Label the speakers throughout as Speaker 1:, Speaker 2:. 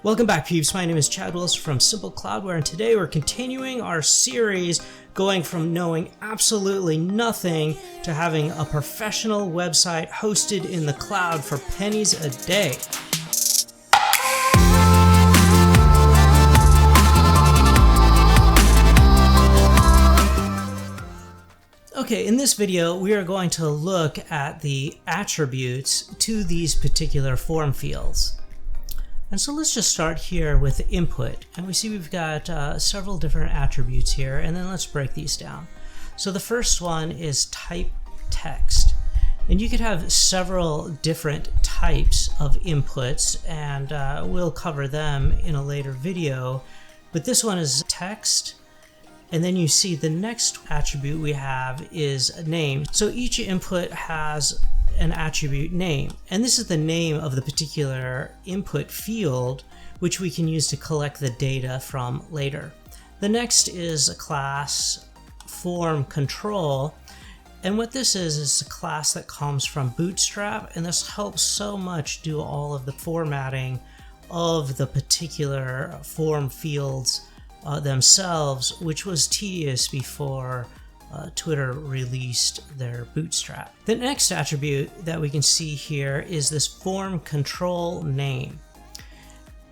Speaker 1: Welcome back, peeps. My name is Chad Willis from Simple Cloudware, and today we're continuing our series going from knowing absolutely nothing to having a professional website hosted in the cloud for pennies a day. Okay, in this video, we are going to look at the attributes to these particular form fields. And so let's just start here with input. And we see we've got several different attributes here, and then let's break these down. So the first one is type text. And you could have several different types of inputs, and we'll cover them in a later video. But this one is text. And then you see the next attribute we have is a name. So each input has an attribute name, and this is the name of the particular input field, which we can use to collect the data from later. The next is a class form control, and what this is a class that comes from Bootstrap, and this helps so much do all of the formatting of the particular form fields themselves, which was tedious before Twitter released their Bootstrap. The next attribute that we can see here is this form control name.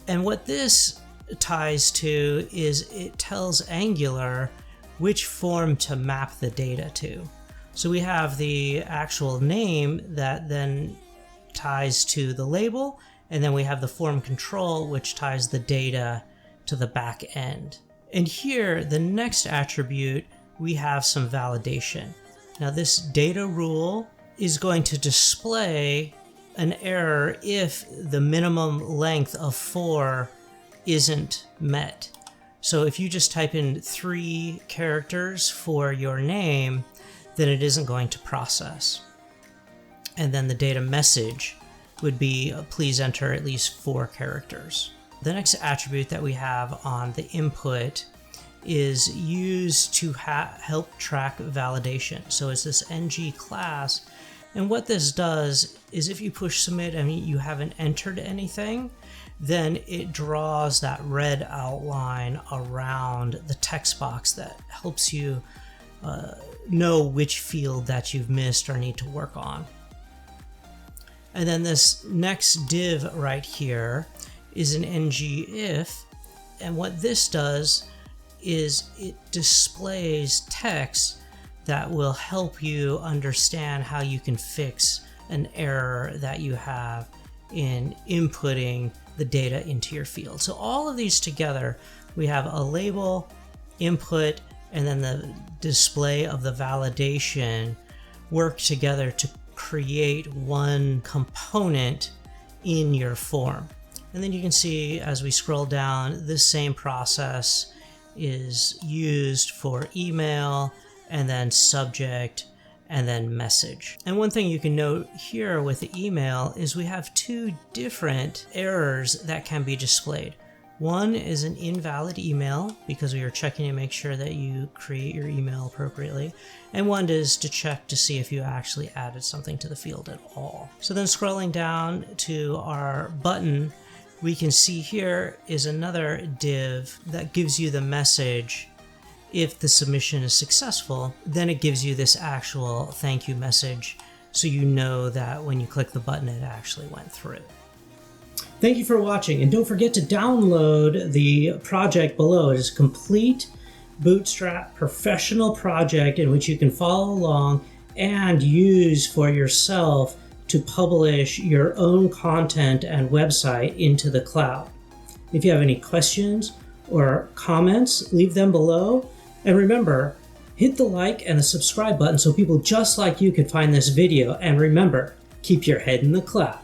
Speaker 1: And what this ties to is it tells Angular which form to map the data to. So we have the actual name that then ties to the label, and then we have the form control, which ties the data to the back end. And here, the next attribute, we have some validation. Now this data rule is going to display an error if the minimum length of 4 isn't met. So if you just type in 3 characters for your name, then it isn't going to process. And then the data message would be, please enter at least 4 characters. The next attribute that we have on the input is used to help track validation. So it's this ng class, and what this does is if you push submit and you haven't entered anything, then it draws that red outline around the text box that helps you know which field that you've missed or need to work on. And then this next div right here is an ng if, and what this does is it displays text that will help you understand how you can fix an error that you have in inputting the data into your field. So all of these together, we have a label, input, and then the display of the validation work together to create one component in your form. And then you can see as we scroll down, this same process is used for email, and then subject, and then message. And one thing you can note here with the email is we have 2 different errors that can be displayed. One is an invalid email because we are checking to make sure that you create your email appropriately, and one is to check to see if you actually added something to the field at all. So then scrolling down to our button, we can see here is another div that gives you the message if the submission is successful. Then it gives you this actual thank you message, so you know that when you click the button it actually went through. Thank you for watching, and don't forget to download the project below. It is a complete Bootstrap professional project in which you can follow along and use for yourself to publish your own content and website into the cloud. If you have any questions or comments, leave them below. And remember, hit the like and the subscribe button so people just like you can find this video. And remember, keep your head in the cloud.